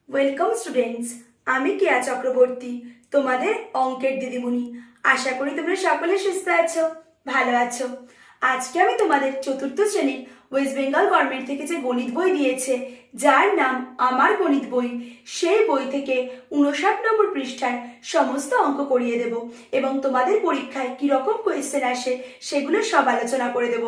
Welcome students. আমি কেয়া চক্রবর্তী, তোমাদের অঙ্কের দিদিমণি। আশা করি তোমরা সকলে সুস্থ আছো, ভালো আছো। আজকে আমি তোমাদের চতুর্থ শ্রেণীর ওয়েস্ট বেঙ্গল গভর্নমেন্ট থেকে যে গণিত বই দিয়েছে, যার নাম আমার গণিত বই, সেই বই থেকে 59 নম্বর পৃষ্ঠার সমস্ত অঙ্ক করিয়ে দেব এবং তোমাদের পরীক্ষায় কিরকম কোয়েশ্চেন আসে সেগুলো সব আলোচনা করে দেব।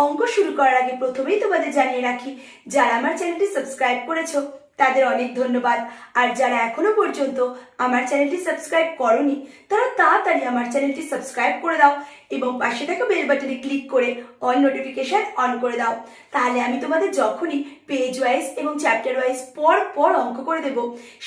অঙ্ক শুরু করার আগে প্রথমেই তোমাদের জানিয়ে রাখি, যারা আমার চ্যানেলটি সাবস্ক্রাইব করেছো তাদের অনেক ধন্যবাদ। আর যারা এখনো পর্যন্ত আমার চ্যানেলটি সাবস্ক্রাইব করনি, তারা তাড়াতাড়ি আমার চ্যানেলটি সাবস্ক্রাইব করে দাও এবং পাশে থাকা বেল বাটনে ক্লিক করে অল নোটিফিকেশন অন করে দাও। তাহলে আমি তোমাদের যখনই পেজ ওয়াইজ এবং চ্যাপ্টার ওয়াইজ পর পর অঙ্ক করে দেব,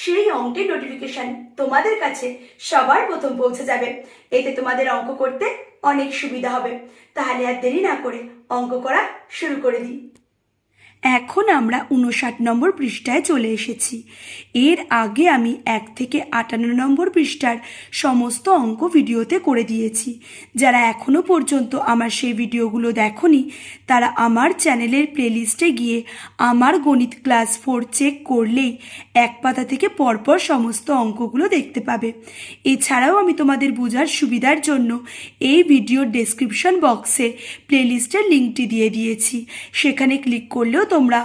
সেই অঙ্কের নোটিফিকেশন তোমাদের কাছে সবার প্রথম পৌঁছে যাবে। এতে তোমাদের অঙ্ক করতে অনেক সুবিধা হবে। তাহলে আর দেরি না করে অঙ্ক করা শুরু করে দিই। এখন আমরা 59 নম্বর পৃষ্ঠায় চলে এসেছি। এর আগে আমি 1 থেকে 58 নম্বর পৃষ্ঠার সমস্ত অঙ্ক ভিডিওতে করে দিয়েছি। যারা এখনও পর্যন্ত আমার সেই ভিডিওগুলো দেখোনি, তারা আমার চ্যানেলের প্লেলিস্টে গিয়ে আমার গণিত ক্লাস 4 চেক করলেই এক পাতা থেকে পরপর সমস্ত অঙ্কগুলো দেখতে পাবে। এছাড়াও আমি তোমাদের বোঝার সুবিধার জন্য এই ভিডিওর ডেসক্রিপশন বক্সে প্লেলিস্টের লিঙ্কটি দিয়ে দিয়েছি। সেখানে ক্লিক করলেও তোমরা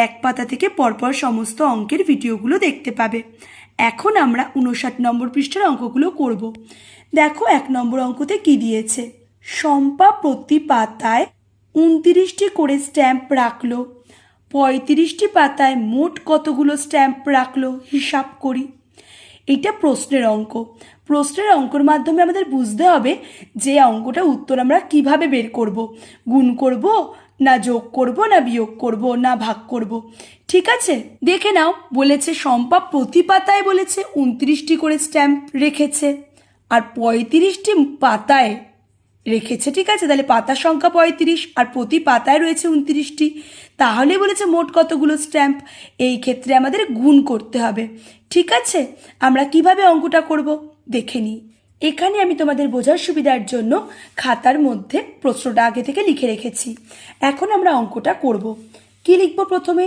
এক পাতা থেকে পরপর সমস্ত অঙ্কের ভিডিওগুলো দেখতে পাবে। এখন আমরা 59 নম্বর পৃষ্ঠার অঙ্কগুলো করব। দেখো 1 নম্বর অঙ্কতে কি দিয়েছে। শম্পা প্রতি পাতায় 29টি করে স্ট্যাম্প রাখলো। 35টি পাতায় মোট কতগুলো স্ট্যাম্প রাখলো হিসাব করি। এটা প্রশ্নের অঙ্ক। প্রশ্নের অঙ্কর মাধ্যমে আমাদের বুঝতে হবে যে অঙ্কটা উত্তর আমরা কিভাবে বের করব। গুণ করব, না যোগ করব, না বিয়োগ করব, না ভাগ করব। ঠিক আছে, দেখে নাও। বলেছে শম্পা প্রতি পাতায় বলেছে 29টি করে স্ট্যাম্প রেখেছে আর 35টি পাতায় রেখেছে। ঠিক আছে, তাহলে পাতার সংখ্যা 35 আর প্রতি পাতায় রয়েছে 29টি। তাহলে বলেছে মোট কতগুলো স্ট্যাম্প। এই ক্ষেত্রে আমাদের গুণ করতে হবে। ঠিক আছে, আমরা কিভাবে অঙ্কটা করব দেখে নিই। এখানে আমি তোমাদের বোঝার সুবিধার জন্য খাতার মধ্যে প্রশ্নটা আগে থেকে লিখে রেখেছি। এখন আমরা অঙ্কটা করব। কি লিখব প্রথমে?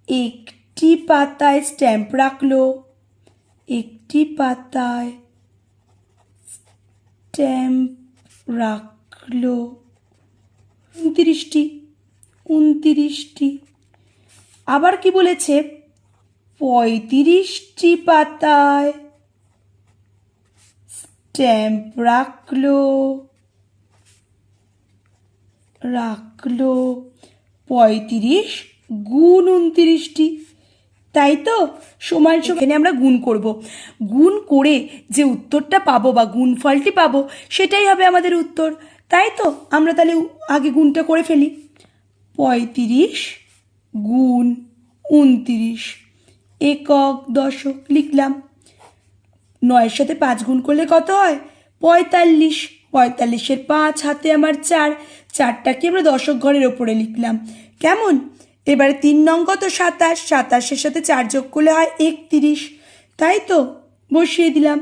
একটি পাতায় স্ট্যাম্প রাখলো। একটি পাতায় স্ট্যাম্প রাখলো 29টি। আবার কি বলেছে? 35টি পাতায় স্ট্যাম্প রাখলো 35 গুণ 29টি। তাই তো? সমান সমান এখানে আমরা গুণ করব। গুণ করে যে উত্তরটা পাবো বা গুণফলটি পাবো, সেটাই হবে আমাদের উত্তর। তাই তো? আমরা তাহলে আগে গুণটা করে ফেলি। 35 গুণ 29 একক দশক লিখলাম। 9-এর সাথে 5 গুণ করলে কত হয়? 45। 45-এর 5 হাতে আমার 4, 4টাকে আমরা দশক ঘরের ওপরে লিখলাম। কেমন? এবারে 3 নং কত? 27। 27-এর সাথে 4 যোগ করলে হয় 31। তাই তো? বসিয়ে দিলাম।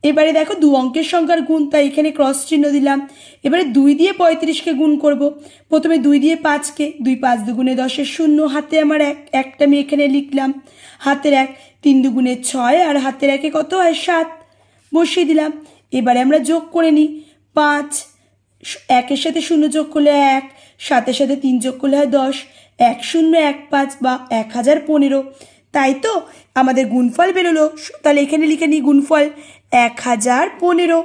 এবারে দেখো 2 অঙ্কের সংখ্যার গুণ, তাই এখানে ক্রস চিহ্ন দিলাম। এবারে 2 দিয়ে 35কে গুণ করব। প্রথমে 2 দিয়ে 5কে, 2 5 দুগুণে 10-এর 0, হাতে আমার 1, একটা আমি এখানে লিখলাম। হাতের 1, 3 দুগুণে 6 আর হাতের 1-এ কত হয়? 7। বসিয়ে দিলাম। এবারে আমরা যোগ করে নিই। 5, 1-এর সাথে 0 যোগ করলে 1, 7-এর সাথে 3 যোগ করলে হয় 10, 1015 বা 1015। তাই তো? আমাদের গুণফল বেরোলো। তাহলে এখানে লিখে নিই গুণফল 1015।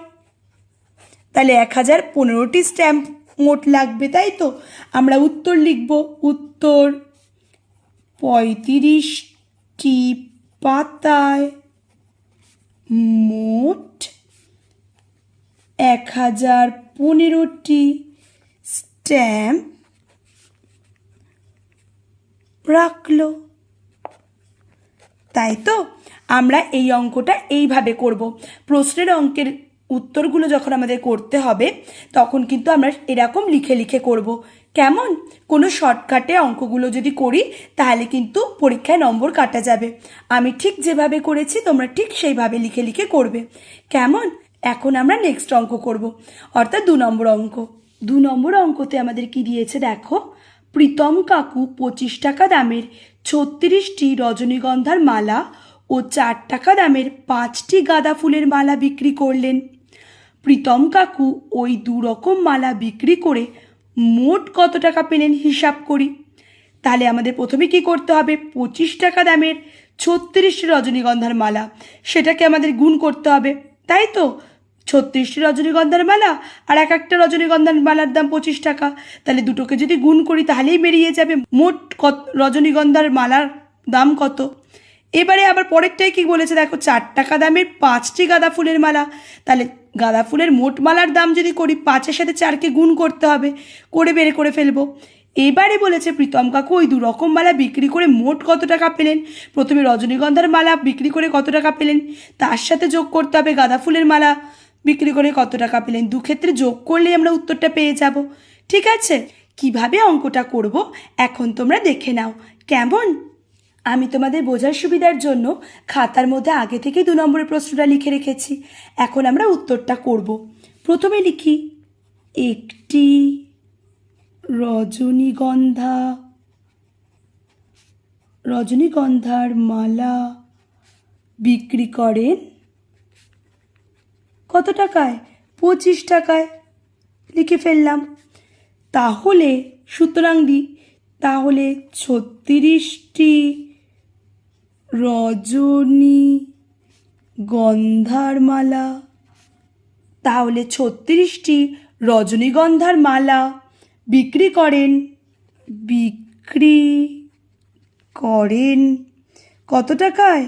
তাহলে 1015টি স্ট্যাম্প মোট লাগবে। তাই তো? আমরা উত্তর লিখব। উত্তর 35টি পাতায় মোট 1015টি স্ট্যাম্প রাখলো। তাই তো? আমরা এই অঙ্কটা এইভাবে করব। প্রশ্নের অঙ্কের উত্তরগুলো যখন আমাদের করতে হবে, তখন কিন্তু আমরা এরকম লিখে লিখে করব। কেমন? কোনো শর্টকাটে অঙ্কগুলো যদি করি, তাহলে কিন্তু পরীক্ষায় নম্বর কাটা যাবে। আমি ঠিক যেভাবে করেছি তোমরা ঠিক সেইভাবে লিখে লিখে করবে। কেমন? এখন আমরা নেক্সট অঙ্ক করব, অর্থাৎ 2 নম্বর অঙ্ক। 2 নম্বর অঙ্কতে আমাদের কি দিয়েছে দেখো। প্রীতম কাকু 25 টাকা দামের 36টি রজনীগন্ধার মালা ও 4 টাকা দামের 5টি গাঁদা ফুলের মালা বিক্রি করলেন। প্রীতম কাকু ওই 2 রকম মালা বিক্রি করে মোট কত টাকা পেলেন হিসাব করি। তাহলে আমাদের প্রথমে কি করতে হবে, 25 টাকা দামের 36টি রজনীগন্ধার মালা, সেটাকে আমাদের গুণ করতে হবে, তাই তো। 36টি রজনীগন্ধার মালা আর এক একটা রজনীগন্ধার মালার দাম 25 টাকা, তাহলে দুটোকে যদি গুণ করি তাহলেই বেরিয়ে যাবে মোট রজনীগন্ধার মালার দাম কত। এবারে আবার পরেরটাই কি বলেছে দেখো, 4 টাকা দামের 5টি গাঁদা ফুলের মালা, তাহলে গাঁদা ফুলের মোট মালার দাম যদি করি 5-এর সাথে 4কে গুণ করতে হবে, করে বের করে ফেলবো। এবারে বলেছে প্রীতম কাকু ওই 2 রকম মালা বিক্রি করে মোট কত টাকা পেলেন। প্রথমে রজনীগন্ধার মালা বিক্রি করে কত টাকা পেলেন, তার সাথে যোগ করতে হবে গাঁদা ফুলের মালা বিক্রি করে কত টাকা পেলেন। দুক্ষেত্রে যোগ করলেই আমরা উত্তরটা পেয়ে যাব। ঠিক আছে, কিভাবে অঙ্কটা করব এখন তোমরা দেখে নাও কেমন। আমি তোমাদের বোঝার সুবিধার জন্য খাতার মধ্যে আগে থেকে 2 নম্বরের প্রশ্নটা লিখে রেখেছি। এখন আমরা উত্তরটা করব। প্রথমে লিখি, একটি রজনীগন্ধার মালা বিক্রি করেন কত টাকায়, 25 টাকায়, লিখে ফেললাম। তাহলে সুতরাং তাহলে 36টি রজনীগন্ধার মালা, তাহলে 36টি রজনীগন্ধার মালা বিক্রি করেন কত টাকায়,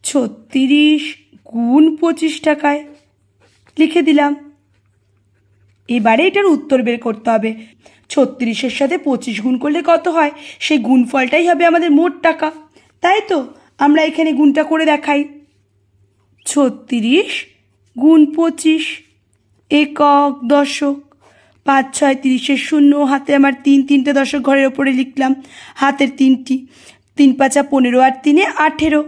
36 গুণ 25 টাকায়, লিখে দিলাম। এবারে এটার উত্তর বের করতে হবে। 36-এর সাথে 25 গুণ করলে কত হয়, সেই গুণফলটাই হবে আমাদের মোট টাকা, তাই তো। আমরা এখানে গুণটা করে দেখাই, 36 গুণ 25, একক দশক, 5 6 30-এর 0, হাতে আমার 3 দশক ঘরের ওপরে লিখলাম, হাতের 3টি, 3 5 15 আর 3 18,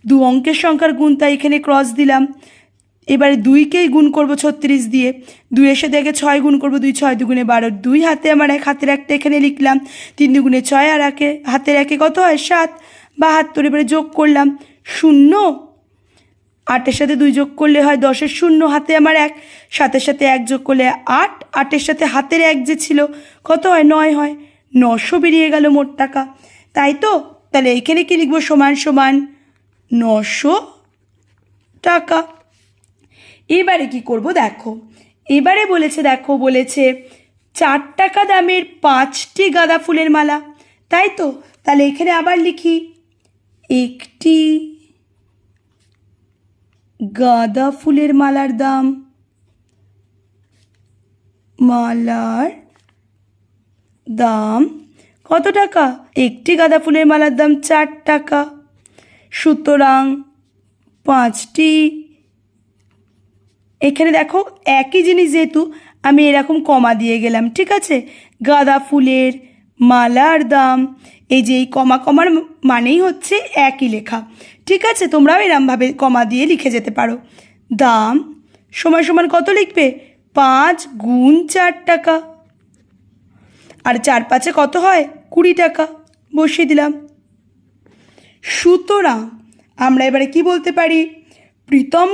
2 অঙ্কের সংখ্যার গুণ, তাই এখানে ক্রস দিলাম। এবারে 2কেই গুণ করব 36 দিয়ে, 2-এর সাথে আগে 6 গুণ করব, 2 6 2 12, 2 হাতে আমার 1, হাতের 1টা এখানে লিখলাম, 3 2 6 আর হাতের 1 কত হয় 7, 72। এবারে যোগ করলাম 0, 8-এর সাথে 2 যোগ করলে হয় 10-এর 0, হাতে আমার 1, 7-এর সাথে 1 যোগ করলে 8, 8-এর সাথে হাতের 1 যে ছিল কত হয় 9 হয়, 900 বেরিয়ে গেল মোট টাকা, তাই তো। তাহলে এখানে কি লিখবো, সমান সমান 900 টাকা। এবারে কি করব দেখো, এবারে বলেছে 4 টাকা দামের 5টি গাঁদা ফুলের মালা, তাই তো। তাহলে এখানে আবার লিখি, একটি গাঁদা ফুলের মালার দাম কত টাকা, একটি গাঁদা ফুলের মালার দাম 4 টাকা। সুতরাং 5টি, এখানে দেখো একই জিনিস যেহেতু আমি এরকম কমা দিয়ে গেলাম, ঠিক আছে। গাঁদা ফুলের মালার দাম, এই যে এই কমার মানেই হচ্ছে একই লেখা, ঠিক আছে। তোমরাও এরমভাবে কমা দিয়ে লিখে যেতে পারো। দাম সমান সমান কত লিখবে, 5 গুণ 4 টাকা, আর 4 5 কত হয় 20 টাকা, বসিয়ে দিলাম। সুতরাং আমরা এবারে কি বলতে পারি, প্রীতম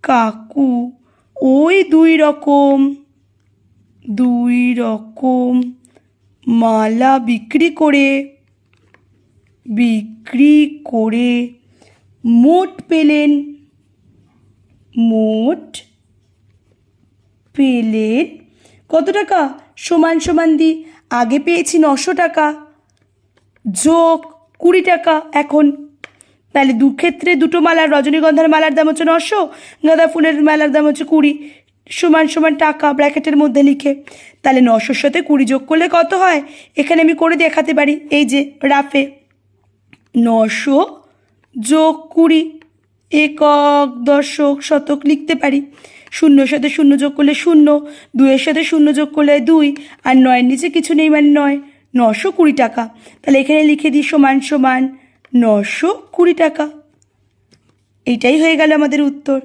কাকু ওই 2 রকম মালা বিক্রি করে মোট পেলেন কত টাকা, সমান সমান দি, আগে পেয়েছি 900 টাকা যোগ 20 টাকা এখন, তাহলে ক্ষেত্রে দুটো মালার, রজনীগন্ধার মালার দাম হচ্ছে 900, গাঁদা ফুলের মালার দাম হচ্ছে 20, সমান সমান টাকা ব্র্যাকেটের মধ্যে লিখে, তাহলে 900-র সাথে 20 যোগ করলে কত হয়, এখানে আমি করে দেখাতে পারি, এই যে রাফে 900 যোগ 20, একক দশক শতক লিখতে পারি। 0-এর সাথে 0 যোগ করলে 0, 2-এর সাথে 0 যোগ করলে 2, আর 9-এর নিচে কিছু নেই মানে 9, 920 টাকা। তাহলে এখানে লিখে দিই সমান সমান 920 টাকা। এইটাই হয়ে গেল আমাদের উত্তর,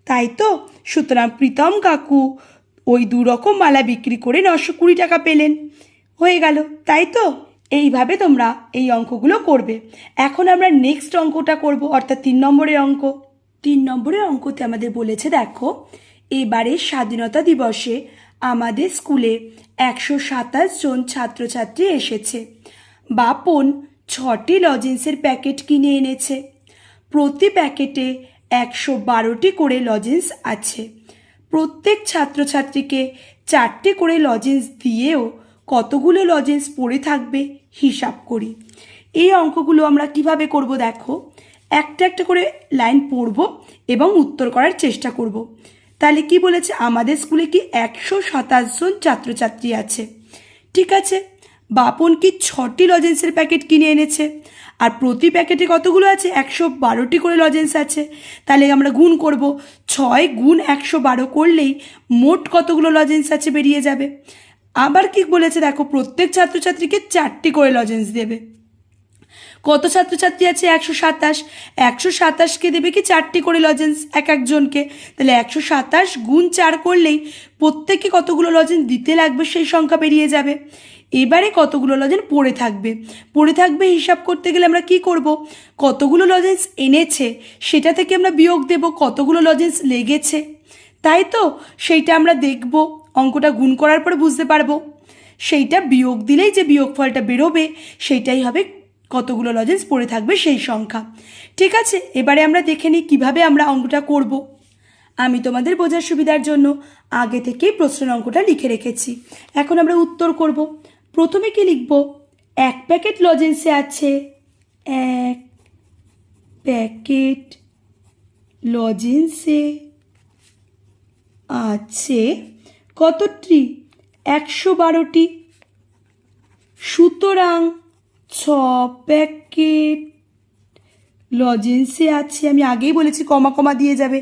তাই তো। সুতরাং প্রীতম কাকু ওই 2 রকম মালা বিক্রি করে 920 টাকা পেলেন। হয়ে গেল, তাই তো? এইভাবে তোমরা এই অঙ্কগুলো করবে। এখন আমরা নেক্সট অঙ্কটা করব, অর্থাৎ 3 নম্বরের অঙ্ক। 3 নম্বরের অঙ্কতে আমাদের বলেছে, দেখো এবারে স্বাধীনতা দিবসে আমাদের স্কুলে 127 জন ছাত্রছাত্রী এসেছে। বাপন 6টি লজেন্সের প্যাকেট কিনে এনেছে। প্রতি প্যাকেটে 112টি করে লজেন্স আছে। প্রত্যেক ছাত্রছাত্রীকে 4টি করে লজেন্স দিয়েও কতগুলো লজেন্স পড়ে থাকবে হিসাব করি। এই অঙ্কগুলো আমরা কিভাবে করব, দেখো একটা একটা করে লাইন পড়ব এবং উত্তর করার চেষ্টা করব। তাহলে কি বলেছে, আমাদের স্কুলে কি 127 জন ছাত্রছাত্রী আছে। ঠিক আছে, বাপন কি 6টি লজেন্সের প্যাকেট কিনে এনেছে, আর প্রতি প্যাকেটে কতগুলো আছে, 112টি করে লজেন্স আছে। তাহলে আমরা গুণ করব, 6 গুণ 112 করলেই মোট কতগুলো লজেন্স আছে বেরিয়ে যাবে। আবার কি বলেছে, দেখো প্রত্যেক ছাত্রছাত্রীকে 4টি করে লজেন্স দেবে। কত ছাত্রছাত্রী আছে, 127। 127কে দেবে কি 4টি করে লজেন্স এক একজনকে। তাহলে 127 গুণ 4 করলেই প্রত্যেককে কতগুলো লজেন্স দিতে লাগবে সেই সংখ্যা বেরিয়ে যাবে। এবারে কতগুলো লজেন্স পড়ে থাকবে হিসাব করতে গেলে আমরা কি করব, কতগুলো লজেন্স এনেছে সেটা থেকে আমরা বিয়োগ দেব কতগুলো লজেন্স লেগেছে, তাই তো? সেইটা আমরা দেখব, অঙ্কটা গুণ করার পরে বুঝতে পারবো। সেইটা বিয়োগ দিলেই যে বিয়োগফলটা বেরোবে সেইটাই হবে কতগুলো লজেন্স পড়ে থাকবে সেই সংখ্যা। ঠিক আছে, এবারে আমরা দেখে নিই কীভাবে আমরা অঙ্কটা করব। আমি তোমাদের বোঝার সুবিধার জন্য আগে থেকেই প্রশ্নের অঙ্কটা লিখে রেখেছি। এখন আমরা উত্তর করব। প্রথমে কি লিখব, 1 প্যাকেট লজেন্সে আছে, 1 প্যাকেট লজেন্সে আছে কতটি, 112টি। সুতরাং 6 প্যাকেট লজেন্সে আছে, আমি আগেই বলেছি কমা কমা দিয়ে যাবে।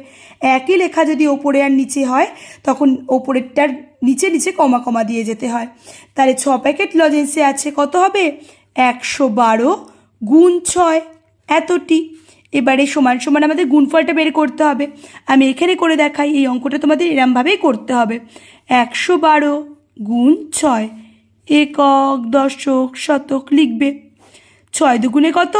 একই লেখা যদি ওপরে আর নিচে হয় তখন ওপরেরটার নিচে নিচে কমা কমা দিয়ে যেতে হয়। তাহলে 6 প্যাকেট লজেন্সে আছে কত হবে, 112 গুণ 6 এতটি। এবারে সমান সমান আমাদের গুণফলটা বের করতে হবে। আমি এখানে করে দেখাই, এই অঙ্কটা তোমাদের এরমভাবেই করতে হবে। 112 গুণ 6, একক দশক শতক লিখবে। 6 দুগুণে কত,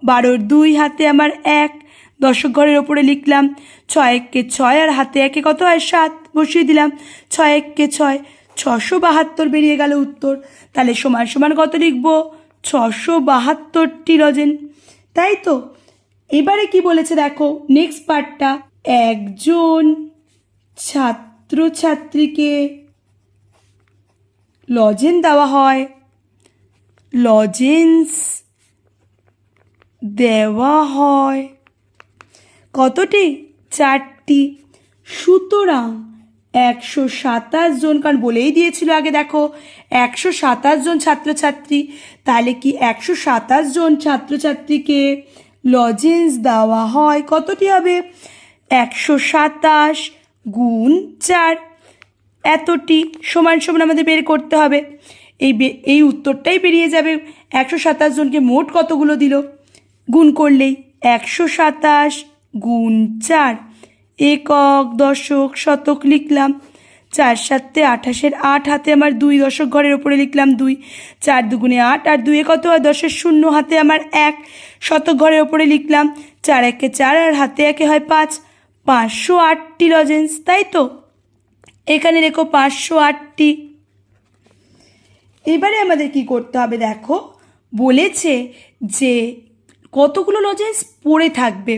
12, 2 হাতে আমার 1, দশক ঘরের ওপরে লিখলাম। 6 একে 6 আর হাতে একে কত হয় 7, বসিয়ে দিলাম। 6 একে 6, 672 বেরিয়ে গেল উত্তর। তাহলে সমান সমান কত লিখব, 672টি লজেন, তাই তো? এবারে কি বলেছে দেখো নেক্সট পার্টটা, একজন ছাত্রছাত্রীকে লজেন দেওয়া হয়, লজেন্স দেওয়া হয় কতটি, 4টি। সুতরাং 127 জন, কারণ বলেই দিয়েছিল আগে, দেখো 127 জন ছাত্রছাত্রী, তাহলে কি 127 জন ছাত্রছাত্রীকে লজেন্স দেওয়া হয় কতটি হবে, 127 গুণ 4 এতটি। সমান সমান আমাদের বের করতে হবে। এই উত্তরটাই বেরিয়ে যাবে। 127 জনকে মোট কতগুলো দিল, গুণ করলেই 127 গুণ 4, একক দশক শতক লিখলাম। 4 7 28, 8 হাতে আমার 2, দশক ঘরের ওপরে লিখলাম 2। 4 দুগুণে 8 আর 2 কত হয় 10, 0 হাতে আমার 1, শতক ঘরের ওপরে লিখলাম। 4 একে 4 আর হাতে একে হয় 5, 508টি লজেন্স, তাই তো? এখানে লেখো 508টি। এবারে আমাদের কি করতে হবে, দেখো বলেছে যে কতগুলো লজেন্স পড়ে থাকবে।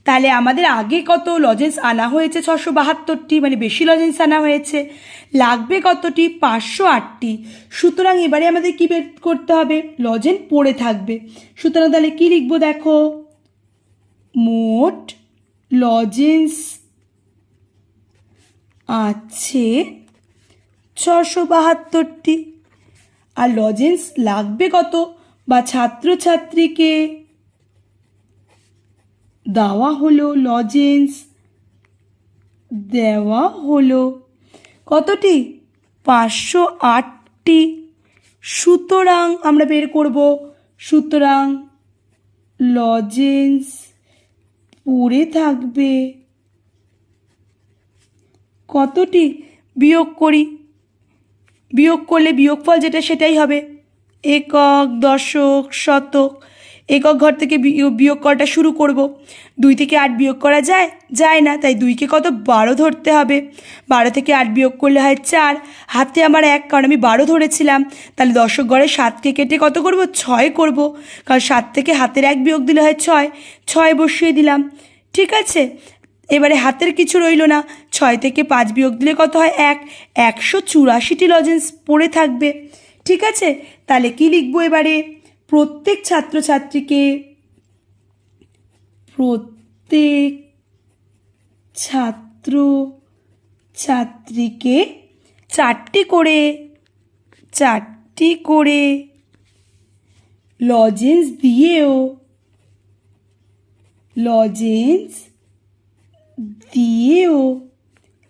তাহলে আমাদের আগে কত লজেন্স আনা হয়েছে, 672টি, মানে বেশি লজেন্স আনা হয়েছে। লাগবে কতটি, 508টি। সুতরাং এবারে আমাদের কি বের করতে হবে, লজেন্স পড়ে থাকবে। সুতরাং তাহলে কি লিখবো, দেখো মোট লজেন্স আছে 672টি, আর লজেন্স লাগবে কত, বা ছাত্রছাত্রীকে দেওয়া হলো, লজেন্স দেওয়া হলো কতটি, 508টি। সুতরাং আমরা বের করব, সুতরাং লজেন্স পড়ে থাকবে কতটি, বিয়োগ করি, বিয়োগ করলে বিয়োগফল যেটা সেটাই হবে। একক, দশক, শতক। একক ঘর থেকে বিয়োগ করাটা শুরু করব। 2 থেকে 8 বিয়োগ করা যায়? যায় না, তাই 2কে কত 12 ধরতে হবে। 12 থেকে 8 বিয়োগ করলে হয় 4। হাতে আমার 1, কারণ আমি 12 ধরেছিলাম। তাহলে দশক ঘরে 7কে কেটে কত করব? 6 করব, কারণ 7 থেকে হাতের 1 বিয়োগ দিলে হয় 6। 6 বসিয়ে দিলাম। ঠিক আছে, এবারে হাতের কিছু রইল না। 6 থেকে 5 বিয়োগ দিলে কত হয়? 1। 184টি লজেন্স পড়ে থাকবে। ঠিক আছে, তাহলে কি লিখবো এবারে? প্রত্যেক ছাত্রছাত্রীকে চারটি করে লজেন্স দিয়েও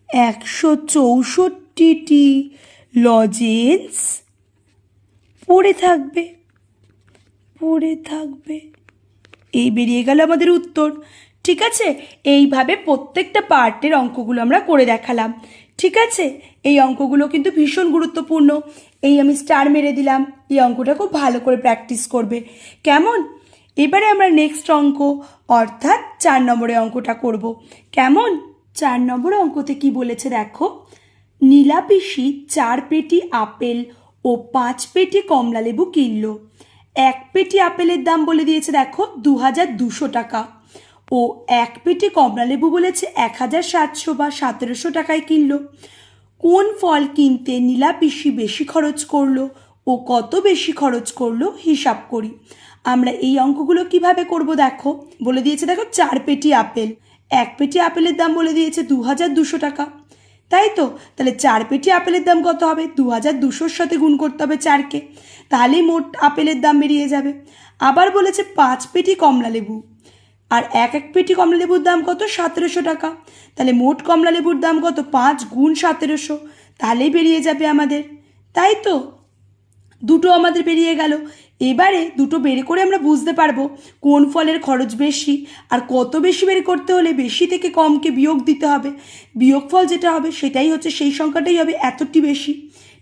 164টি লজেন্স পড়ে থাকবে। এই বেরিয়ে গেল আমাদের উত্তর। ঠিক আছে, এইভাবে প্রত্যেকটা পার্টের অঙ্কগুলো আমরা করে দেখালাম। ঠিক আছে, এই অঙ্কগুলো কিন্তু ভীষণ গুরুত্বপূর্ণ। এই আমি স্টার মেরে দিলাম। এই অঙ্কটা খুব ভালো করে প্র্যাকটিস করবে, কেমন? এবারে আমরা নেক্সট অঙ্ক অর্থাৎ 4 নম্বরের অঙ্কটা করব। কেমন? 4 নম্বরের অঙ্কতে কি বলেছে দেখো। নীলা পিসি 4 পেটি আপেল ও 5 পেটি কমলালেবু কিনল। 1 পেটি আপেলের দাম বলে দিয়েছে দেখো 2200 টাকা, ও 1 পেটি কমলালেবু বলেছে 1700 বা 1700 টাকায় কিনল। কোন ফল কিনতে নীলা পিসি বেশি খরচ করলো ও কত বেশি খরচ করলো হিসাব করি। আমরা এই অঙ্কগুলো কিভাবে করব দেখো। বলে দিয়েছে দেখো 4 পেটি আপেল। 1 পেটি আপেলের দাম বলে দিয়েছে 2200 টাকা, তাই তো? তাহলে 4 পেটি আপেলের দাম কত হবে? 2200-র সাথে গুণ করতে হবে 4কে, তাহলেই মোট আপেলের দাম বেরিয়ে যাবে। আবার বলেছে 5 পেটি কমলালেবু, আর 1 পেটি কমলালেবুর দাম কত? 1700 টাকা। তাহলে মোট কমলালেবুর দাম কত? 5 গুণ 1700, তাহলেই বেরিয়ে যাবে আমাদের। তাই তো, দুটো আমাদের বেরিয়ে গেল। এবারে দুটো বের করে আমরা বুঝতে পারবো কোন ফলের খরচ বেশি, আর কত বেশি বের করতে হলে বেশি থেকে কমকে বিয়োগ দিতে হবে। বিয়োগফল যেটা হবে সেটাই হচ্ছে, সেই সংখ্যাটাই হবে এতটি বেশি।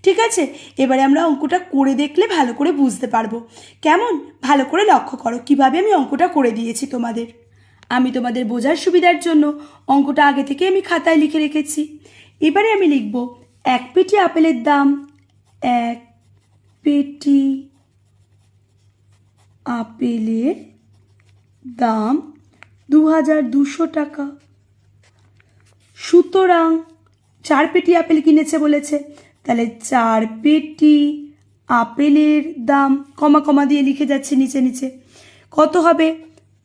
ঠিক আছে, এবারে আমরা অঙ্কটা করে দেখলে ভালো করে বুঝতে পারবো। কেমন? ভালো করে লক্ষ্য করো কিভাবে আমি অঙ্কটা করে দিয়েছি তোমাদের। আমি তোমাদের বোঝার সুবিধার জন্য অঙ্কটা আগে থেকে আমি খাতায় লিখে রেখেছি। এবারে আমি লিখব 1 পেটি আপেলের দাম, 1 পেটি আপেলের দাম 2200 টাকা। সুতরাং 4 পেটি আপেল কিনেছে বলেছে, তাহলে 4 পেটি আপেলের দাম কমা কমা দিয়ে লিখে যাচ্ছে নিচে নিচে, কত হবে?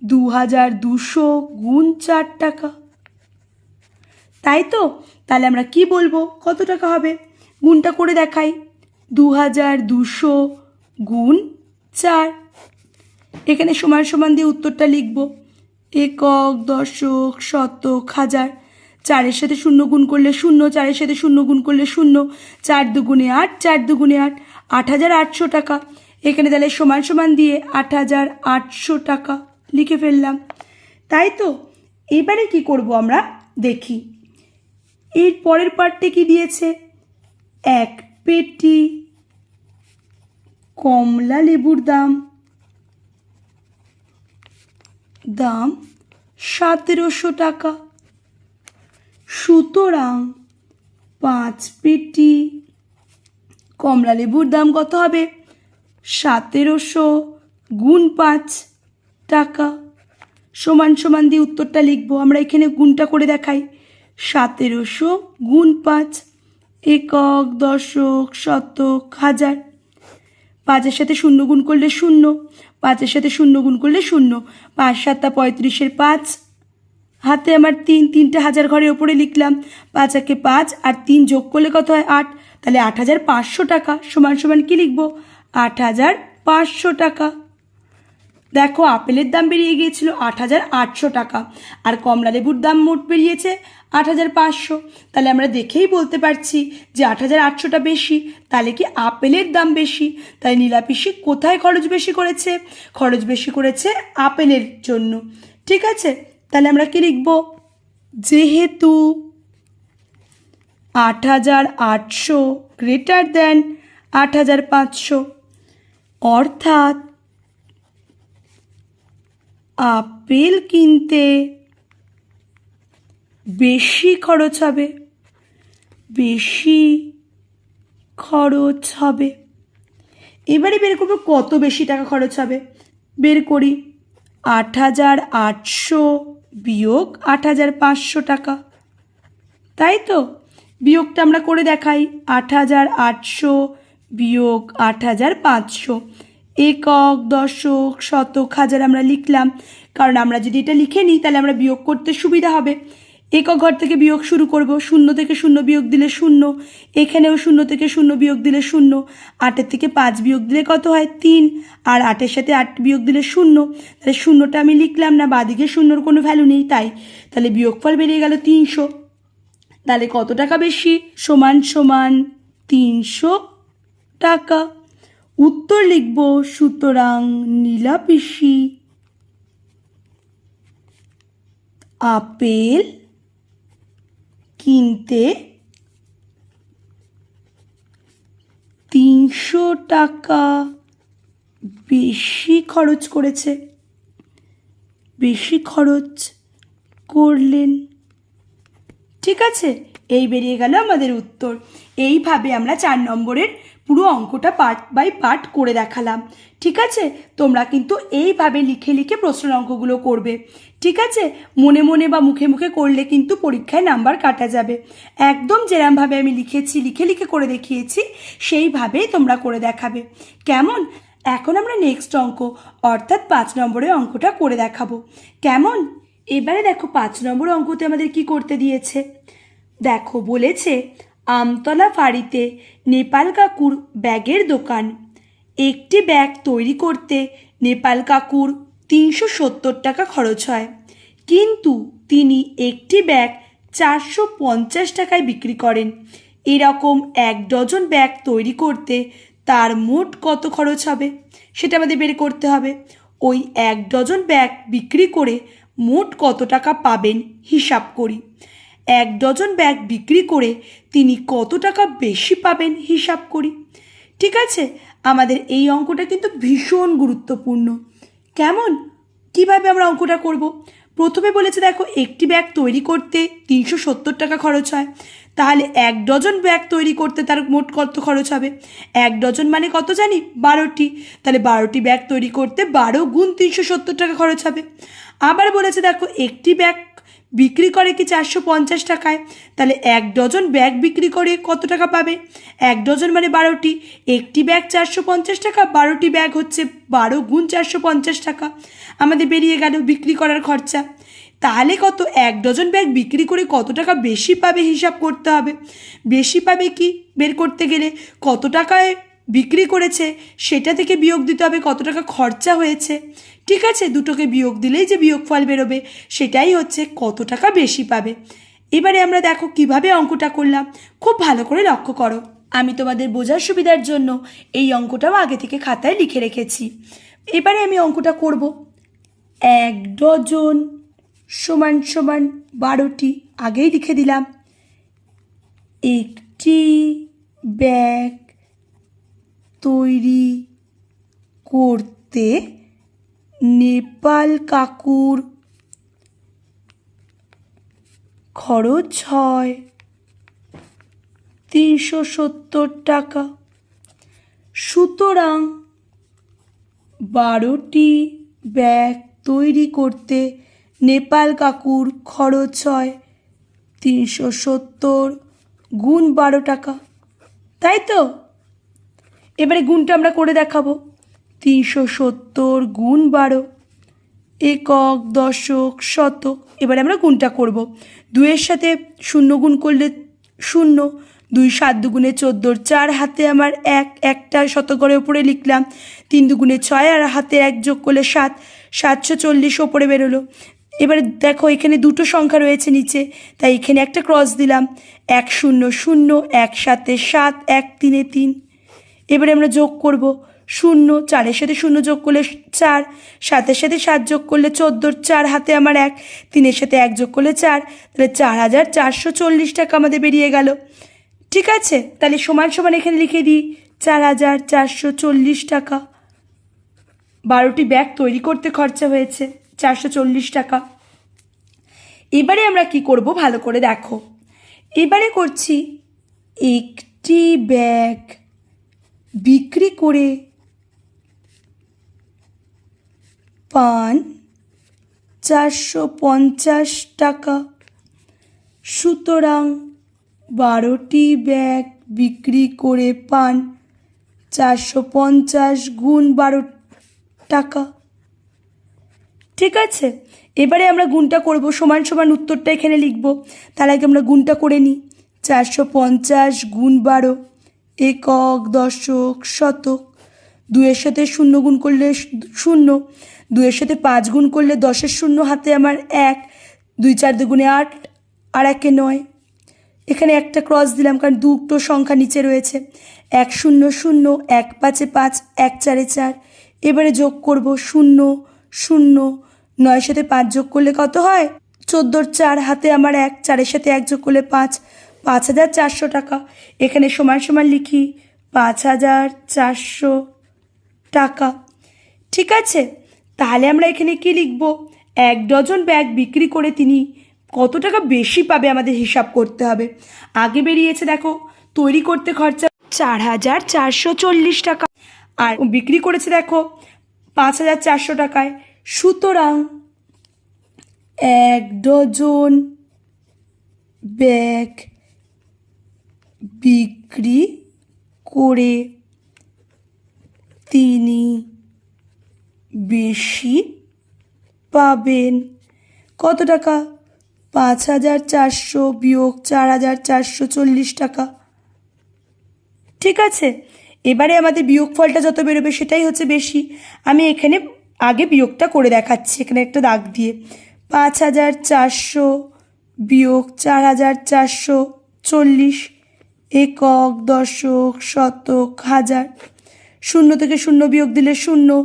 2200 গুণ 4 টাকা। তাই তো, তাহলে আমরা কি বলবো কত টাকা হবে? গুণটা করে দেখাই। 2200 গুণ 4। এখানে সমান সমান দিয়ে উত্তরটা লিখব। একক, দশক, শতক, হাজার। 4-এর সাথে 0 গুণ করলে 0, 4-এর সাথে 0 গুণ করলে 0, 4 দুগুণে 8, 4 দুগুণে 8, 8800 টাকা। এখানে তাহলে সমান সমান দিয়ে 8800 টাকা লিখে ফেললাম। তাই তো, এবারে কি করব আমরা দেখি। এর পরের পার্টে কি দিয়েছে? 1 পেটি কমলা লেবুর দাম 1700 টাকা। সুতরাং 5 পেটি কমলা লেবুর দাম কত হবে? 1700 গুণ 5 টাকা। সমান সমান দিয়ে উত্তরটা লিখবো। আমরা এখানে গুণটা করে দেখাই। 1700 গুণ 5। একক, দশক, শতক, হাজার। 5-এর সাথে 0 গুণ করলে 0, 5-এর সাথে 0 গুণ করলে 0, 5 7 35-এর 5, হাতে আমার 3, 3টা হাজার ঘরের ওপরে লিখলাম। 5 একে 5 আর 3 যোগ করলে কত হয়? 8। তাহলে 8500 টাকা সমান সমান কি লিখবো? 8500 টাকা। দেখো, আপেলের দাম বেরিয়ে গিয়েছিল 8800 টাকা, আর কমলা লেবুর দাম মোট বেরিয়েছে 8500। তাহলে আমরা দেখেই বলতে পারছি যে 8800টা বেশি, তাহলে কি আপেলের দাম বেশি। তাই নীলা পিসি কোথায় খরচ বেশি করেছে? খরচ বেশি করেছে আপেলের জন্য। ঠিক আছে, তাহলে আমরা কি লিখব? যেহেতু 8,800 গ্রেটার দেন 8,500, অর্থাৎ আপেল কিনতে বেশি খরচ হবে, বেশি খরচ হবে। এবারে বের করবো কত বেশি টাকা খরচ হবে। বের করি 8,800 বিয়োগ 8,500 টাকা, তাই তো? বিয়োগটা আমরা করে দেখাই। 8,800 বিয়োগ 8,500, একক, দশক, শতক, হাজার আমরা লিখলাম, কারণ আমরা যদি এটা লিখে নিই তাহলে আমরা বিয়োগ করতে সুবিধা হবে। একক ঘর থেকে বিয়োগ শুরু করব, 0 থেকে 0 বিয়োগ দিলে 0, এখানেও 0 থেকে 0 বিয়োগ দিলে 0, 8 থেকে 5 বিয়োগ দিলে কত হয় 3, আর 8-এর সাথে 8 বিয়োগ দিলে 0, তাহলে 0টা আমি লিখলাম না, বাদিকে 0-র কোনো ভ্যালু নেই, তাহলে বিয়োগফল বেরিয়ে গেল 300। তাহলে কত টাকা বেশি? সমান সমান 300 টাকা। উত্তর লিখব, সুতরাং নীলা পিসি আপেল কিনতে 300 টাকা বেশি খরচ করেছে, বেশি খরচ করলেন। ঠিক আছে, এই বেরিয়ে গেল আমাদের উত্তর। এইভাবে আমরা 4 নম্বরের পুরো অঙ্কটা পার্ট বাই পার্ট করে দেখালাম। ঠিক আছে, তোমরা কিন্তু এইভাবে লিখে লিখে প্রশ্নের অঙ্কগুলো করবে। ঠিক আছে, মনে মনে বা মুখে মুখে করলে কিন্তু পরীক্ষায় নাম্বার কাটা যাবে। একদম যেরমভাবে আমি লিখেছি, লিখে লিখে করে দেখিয়েছি, সেইভাবেই তোমরা করে দেখাবে। কেমন? এখন আমরা নেক্সট অঙ্ক অর্থাৎ 5 নম্বরের অঙ্কটা করে দেখাবো। কেমন? এবারে দেখো 5 নম্বর অঙ্কতে আমাদের কি করতে দিয়েছে। দেখো বলেছে, আমতলা ফাঁড়িতে নেপাল কাকুর ব্যাগের দোকান। একটি ব্যাগ তৈরি করতে নেপাল কাকুর 370 টাকা খরচ হয়, কিন্তু তিনি একটি ব্যাগ 450 টাকায় বিক্রি করেন। এরকম 1 ডজন ব্যাগ তৈরি করতে তার মোট কত খরচ হবে সেটা আমাদের বের করতে হবে। ওই 1 ডজন ব্যাগ বিক্রি করে মোট কত টাকা পাবেন হিসাব করি। 1 ডজন ব্যাগ বিক্রি করে তিনি কত টাকা বেশি পাবেন হিসাব করি। ঠিক আছে, আমাদের এই অঙ্কটা কিন্তু ভীষণ গুরুত্বপূর্ণ। কেমন? কিভাবে আমরা অঙ্কটা করব? প্রথমে বলেছে দেখো, একটি ব্যাগ তৈরি করতে 370 টাকা খরচ হয়, তাহলে 1 ডজন ব্যাগ তৈরি করতে তার মোট কত খরচ হবে? 1 ডজন মানে কত জানি? 12টি। তাহলে 12টি ব্যাগ তৈরি করতে 12 গুণ 370 টাকা খরচ হবে। আবার বলেছে দেখো, একটি ব্যাগ বিক্রি করে কি 450 টাকায়, তাহলে 1 ডজন ব্যাগ বিক্রি করে কত টাকা পাবে? 1 ডজন মানে 12টি, একটি ব্যাগ 450 টাকা, 12টি ব্যাগ হচ্ছে 12 গুণ 450 টাকা। আমাদের বেরিয়ে গেল বিক্রি করার খরচা। তাহলে কত? 1 ডজন ব্যাগ বিক্রি করে কত টাকা বেশি পাবে হিসাব করতে হবে। বেশি পাবে কি বের করতে গেলে কত টাকায় বিক্রি করেছে সেটা থেকে বিয়োগ দিতে হবে কত টাকা খরচা হয়েছে। ঠিক আছে, দুটোকে বিয়োগ দিলেই যে বিয়োগফল বেরোবে সেটাই হচ্ছে কত টাকা বেশি পাবে। এবারে আমরা দেখো কিভাবে অঙ্কটা করলাম, খুব ভালো করে লক্ষ্য করো। আমি তোমাদের বোঝার সুবিধার জন্য এই অঙ্কটাও আগে থেকে খাতায় লিখে রেখেছি। এবারে আমি অঙ্কটা করব। 1 ডজন সমান সমান 12টি, আগেই লিখে দিলাম। একটি ব্যাগ তৈরি করতে নেপাল কাকুর খরচ হয় 370 টাকা। সুতরাং 12টি ব্যাগ তৈরি করতে নেপাল কাকুর খরচ হয় 370 গুণ 12 টাকা, তাই তো? এবারে গুণটা আমরা করে দেখাবো। 370 গুণ 12, একক, দশক, শতক। এবারে আমরা গুণটা করব। 2-এর সাথে 0 গুণ করলে 0, 2 7 দুগুণে 14, 4 হাতে আমার 1, একটা শতকরের উপরে লিখলাম, 3 দুগুণে 6 আর হাতে 1 যোগ করলে 7, 740 ওপরে বেরোলো। এবারে দেখো এখানে দুটো সংখ্যা রয়েছে নিচে, তাই এখানে একটা ক্রস দিলাম, 1 0 0, 1 7 7, 1 3 3। এবারে আমরা যোগ করব, শূন্য, 4-এর সাথে 0 যোগ করলে 4, 7-এর সাথে 7 যোগ করলে 14, 4 হাতে আমার 1, 3-এর সাথে 1 যোগ করলে 4, তাহলে 4,440 টাকা আমাদের বেরিয়ে গেল। ঠিক আছে, তাহলে সমান সমান এখানে লিখে দিই 4,440 টাকা। 12টি ব্যাগ তৈরি করতে খরচা হয়েছে 440 টাকা। এবারে আমরা কি করব ভালো করে দেখো। এবারে করছি একটি ব্যাগ বিক্রি করে পান 450 টাকা। সুতরাং 12টি ব্যাগ বিক্রি করে পান 450 গুণ 12 টাকা। ঠিক আছে, এবারে আমরা গুণটা করব, সমান সমান উত্তরটা এখানে লিখব। তার আগে আমরা গুণটা করে নিই। 450 গুণ 12, একক, দশক, শতক। 2-এর সাথে 0 গুণ করলে 0, 2-এর সাথে 5 গুণ করলে 10-এর 0 হাতে আমার 1, 2 4 দুগুণে 8, আর 1-এ 9। এখানে একটা ক্রস দিলাম কারণ দুটো সংখ্যা নিচে রয়েছে। 1 0 0, 1 5 5, 1 4 4। এবারে যোগ করব 0 0, 9-এর সাথে 5 যোগ করলে কত হয়? 14, 4 হাতে আমার 1, 4-এর সাথে 1 যোগ করলে 5, 5,400 টাকা। এখানে সমান সমান লিখি 5,400 টাকা। ঠিক আছে, তাহলে আমরা এখানে কি লিখব? 1 ডজন ব্যাগ বিক্রি করে তিনি কত টাকা বেশি পাবে আমাদের হিসাব করতে হবে। আগে বেরিয়েছে দেখো তৈরি করতে খরচা 4,440 টাকা, আর বিক্রি করেছে দেখো 5,400 টাকায়। সুতরাং 1 ডজন ব্যাগ বিক্রি করে তিনি বেশি পাবেন কত টাকা? 5,400 বিয়োগ 4,440 টাকা। ঠিক আছে, এবারে আমাদের বিয়োগফলটা যত বেরোবে সেটাই হচ্ছে বেশি। আমি এখানে আগে বিয়োগটা করে দেখাচ্ছি, এখানে একটা দাগ দিয়ে। 5,400 বিয়োগ 4,440, একক, দশক, শতক, হাজার। 0 থেকে 0 বিয়োগ দিলে 0।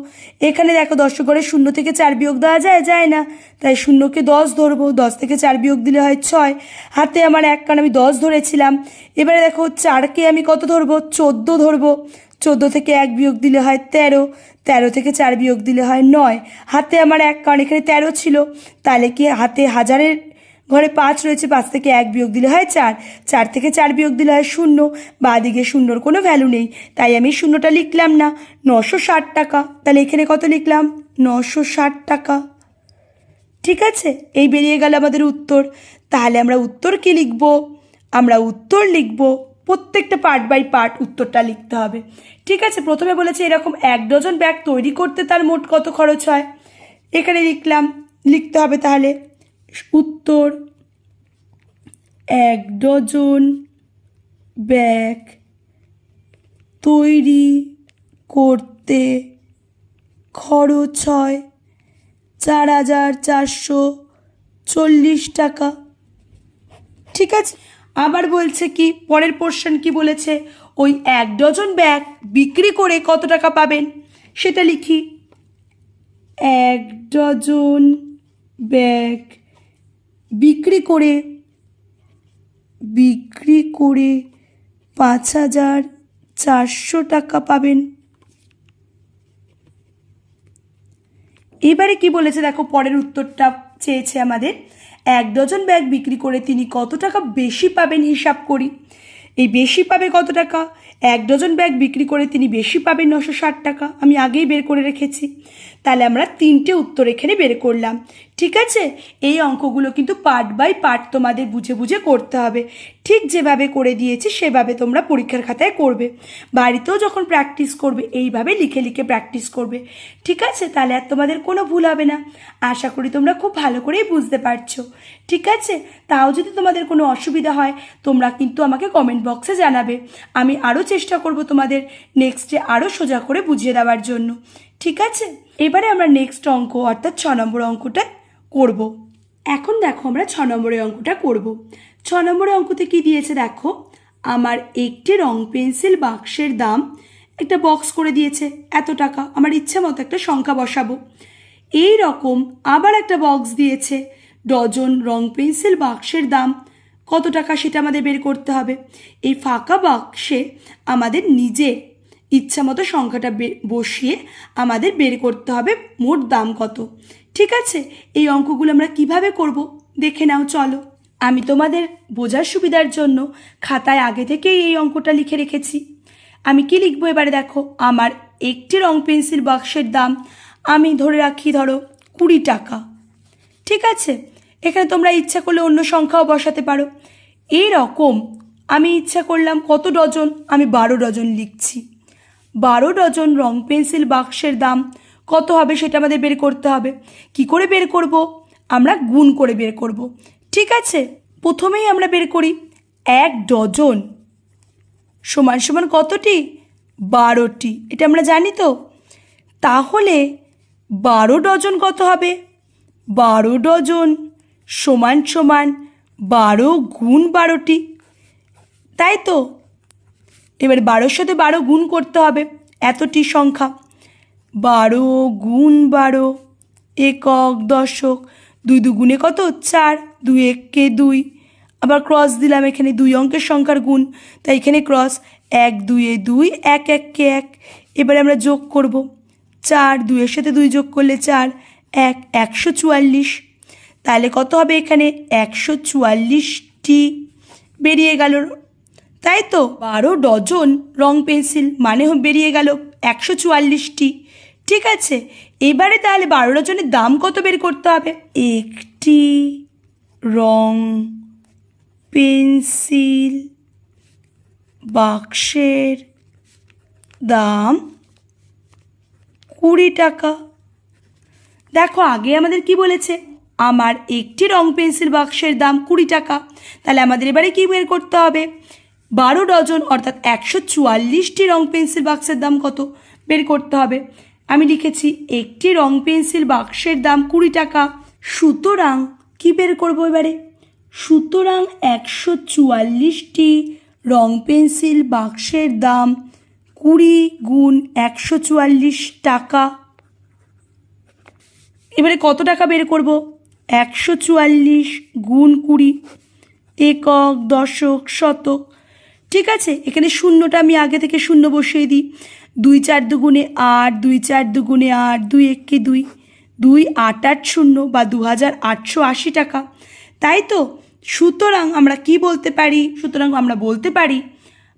এখানে দেখো দশক ঘরে 0 থেকে 4 বিয়োগ দেওয়া যায় না, তাই 0কে 10 ধরবো। 10 থেকে 4 বিয়োগ দিলে হয় 6, হাতে আমার 1 কারণ আমি 10 ধরেছিলাম। এবারে দেখো 4কে আমি কত ধরবো? 14 ধরবো। 14 থেকে 1 বিয়োগ দিলে হয় 13, 13 থেকে 4 বিয়োগ দিলে হয় 9, হাতে আমার 1 কারণ এখানে 13 ছিল। তাহলে কি হাতে হাজারের ঘরে 5 রয়েছে, 5 থেকে 1 বিয়োগ দিলে হয় 4, 4 থেকে 4 বিয়োগ দিলে হয় 0। বাঁ দিকে 0-র কোনো ভ্যালু নেই, তাই আমি 0টা লিখলাম না। 960 টাকা। তাহলে এখানে কত লিখলাম? 960 টাকা। ঠিক আছে, এই বেরিয়ে গেল আমাদের উত্তর। তাহলে আমরা উত্তর কি লিখব? আমরা উত্তর লিখব প্রত্যেকটা পার্ট বাই পার্ট উত্তরটা লিখতে হবে। ঠিক আছে, প্রথমে বলেছে এরকম 1 ডজন ব্যাগ তৈরি করতে তার মোট কত খরচ হয়। এখানে লিখলাম, লিখতে হবে তাহলে উত্তর 1 ডজন ব্যাগ তৈরি করতে খরচ হয় 4,440 টাকা। ঠিক আছে, আবার বলছে কি পরের পোর্শন কি বলেছে? ওই 1 ডজন ব্যাগ বিক্রি করে কত টাকা পাবেন সেটা লিখি। 1 ডজন ব্যাগ বিক্রি করে 5,400 টাকা পাবেন। এবারে কি বলেছে দেখো, পরের উত্তরটা চেয়েছে আমাদের 1 ডজন ব্যাগ বিক্রি করে তিনি কত টাকা বেশি পাবেন হিসাব করি। এই বেশি পাবে কত টাকা? 1 ডজন ব্যাগ বিক্রি করে তিনি বেশি পাবেন 960 টাকা। আমি আগেই বের করে রেখেছি। তাহলে আমরা 3টে উত্তর এখানে বের করলাম। ঠিক আছে, এই অঙ্কগুলো কিন্তু পার্ট বাই পার্ট তোমাদের বুঝে বুঝে করতে হবে। ঠিক যেভাবে করে দিয়েছি সেভাবে তোমরা পরীক্ষার খাতায় করবে। বাড়িতেও যখন প্র্যাকটিস করবে এইভাবে লিখে লিখে প্র্যাকটিস করবে। ঠিক আছে, তাহলে আর তোমাদের কোনো ভুল হবে না। আশা করি তোমরা খুব ভালো করেই বুঝতে পারছো। ঠিক আছে, তাও যদি তোমাদের কোনো অসুবিধা হয় তোমরা কিন্তু আমাকে কমেন্ট বক্সে জানাবে। আমি আরও চেষ্টা করব তোমাদের নেক্সটে আরও সোজা করে বুঝিয়ে দেওয়ার জন্য। ঠিক আছে, এবারে আমরা নেক্সট অঙ্ক অর্থাৎ 6 নম্বর অঙ্কটা করব। এখন দেখো আমরা 6 নম্বরের অঙ্কটা করব। 6 নম্বরের অঙ্কতে কি দিয়েছে দেখো, আমার একটি রং পেন্সিল বাক্সের দাম একটা বক্স করে দিয়েছে, এত টাকা, আমার ইচ্ছে মতো একটা সংখ্যা বসাবো। এই রকম আবার একটা বক্স দিয়েছে, ডজন রং পেন্সিল বাক্সের দাম কত টাকা সেটা আমাদের বের করতে হবে। এই ফাঁকা বাক্সে আমাদের নিজের ইচ্ছা মতো সংখ্যাটা বসিয়ে আমাদের বের করতে হবে মোট দাম কত। ঠিক আছে, এই অঙ্কগুলো আমরা কিভাবে করব দেখে নাও চলো। আমি তোমাদের বোঝার সুবিধার জন্য খাতায় আগে থেকেই এই অঙ্কটা লিখে রেখেছি। আমি কি লিখবো এবারে দেখো, আমার একটি রং পেন্সিল বাক্সের দাম আমি ধরে রাখি ধরো 20 টাকা। ঠিক আছে, এখানে তোমরা ইচ্ছা করলে অন্য সংখ্যাও বসাতে পারো। এই রকম আমি ইচ্ছা করলাম কত ডজন, আমি 12 ডজন লিখছি। 12 ডজন রং পেন্সিল বাক্সের দাম কত হবে সেটা আমাদের বের করতে হবে। কি করে বের করব? আমরা গুণ করে বের করব। ঠিক আছে, প্রথমেই আমরা বের করি 1 ডজন সমান সমান কতটি? 12টি। এটা আমরা জানি তো। তাহলে 12 ডজন কত হবে? 12 ডজন সমান সমান 12 গুণ 12টি, তাই তো। এবার 12-র সাথে 12 গুণ করতে হবে, এতটি সংখ্যা। 12 গুণ 12 একক দশক, 2 দুগুণে কত? 4, 2 একে 2, আবার ক্রস দিলাম, এখানে 2 অঙ্কের সংখ্যার গুণ, তাই এখানে ক্রস। 1 2 এ 2, 1 1 1। এবারে আমরা যোগ করব, 4 2 এর সাথে 2 যোগ করলে 4, 1 144। তাহলে কত হবে? এখানে 144টি বেরিয়ে গেল, তাই তো। 12 ডজন রং পেন্সিল মানে বেরিয়ে গেল 144টি। ঠিক আছে, এবারে তাহলে 12 ডজনের দাম কত বের করতে হবে? একটি রং পেন্সিল বাক্সের দাম 20 টাকা। দেখো আগে আমাদের কি বলেছে? আমার একটি রং পেন্সিল বাক্সের দাম 20 টাকা। তাহলে আমাদের এবারে কি বের করতে হবে? 12 ডজন অর্থাৎ 144টি রং পেন্সিল বাক্সের দাম কত বের করতে হবে। আমি লিখেছি একটি রং পেন্সিল বাক্সের দাম 20 টাকা। সুতরাং কি বের করব এবারে? সুতরাং 144টি রং পেন্সিল বাক্সের দাম 20 গুণ 144 টাকা। এবারে কত টাকা বের করব? 144 গুণ 20 একক দশক শতক। ঠিক আছে, এখানে শূন্যটা আমি আগে থেকে শূন্য বসিয়ে দিই। 2 4 দুগুণে 8, 2 4 দুগুণে 8, 2 একে 2, 2 8 8 0 বা 2880 টাকা, তাই তো। সুতরাং আমরা কি বলতে পারি? সুতরাং আমরা বলতে পারি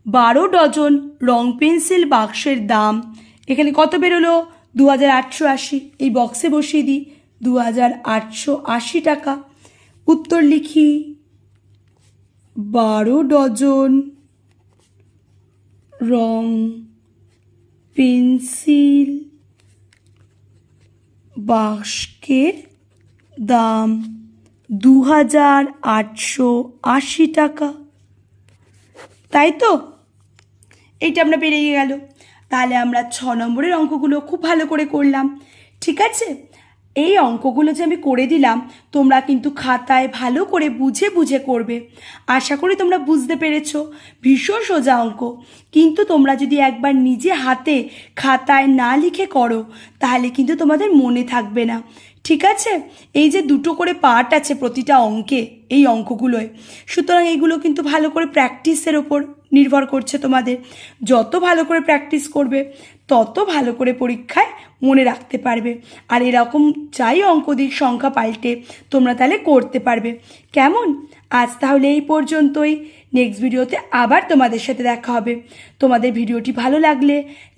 12 ডজন রং পেন্সিল বাক্সের দাম এখানে কত বেরোলো? 2880। এই বক্সে বসিয়ে দিই 2880 টাকা। উত্তর লিখি 12 ডজন রং পেন্সিল বাক্সের দাম 2880 টাকা, তাই তো। এইটা আমরা পেরিয়ে গেল। তাহলে আমরা 6 নম্বরের অঙ্কগুলো খুব ভালো করে করলাম। ঠিক আছে, এই অঙ্কগুলো যে আমি করে দিলাম তোমরা কিন্তু খাতায় ভালো করে বুঝে বুঝে করবে। আশা করি তোমরা বুঝতে পেরেছো। ভীষণ সোজা অঙ্ক, কিন্তু তোমরা যদি একবার নিজে হাতে খাতায় না লিখে করো তাহলে কিন্তু তোমাদের মনে থাকবে না। ঠিক আছে, এই যে 2টো করে পার্ট আছে প্রতিটা অঙ্কে এই অঙ্কগুলোয়, সুতরাং এইগুলো কিন্তু ভালো করে প্র্যাকটিসের ওপর নির্ভর করছে। তোমাদের যত ভালো করে প্র্যাকটিস করবে তত ভালো করে পরীক্ষায় মনে রাখতে পারবে। আর এরকম যাই অঙ্ক দিক সংখ্যা পাল্টে তোমরা তাহলে করতে পারবে। কেমন? আজ তাহলে এই পর্যন্তই। নেক্সট ভিডিওতে আবার তোমাদের সাথে দেখা হবে। তোমাদের ভিডিওটি ভালো লাগলে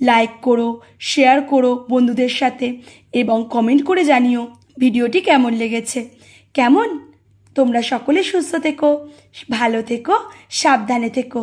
লাইক করো, শেয়ার করো বন্ধুদের সাথে এবং কমেন্ট করে জানিও ভিডিওটি কেমন লেগেছে। কেমন? তোমরা সকলে সুস্থ থেকো, ভালো থেকো, সাবধানে থেকো।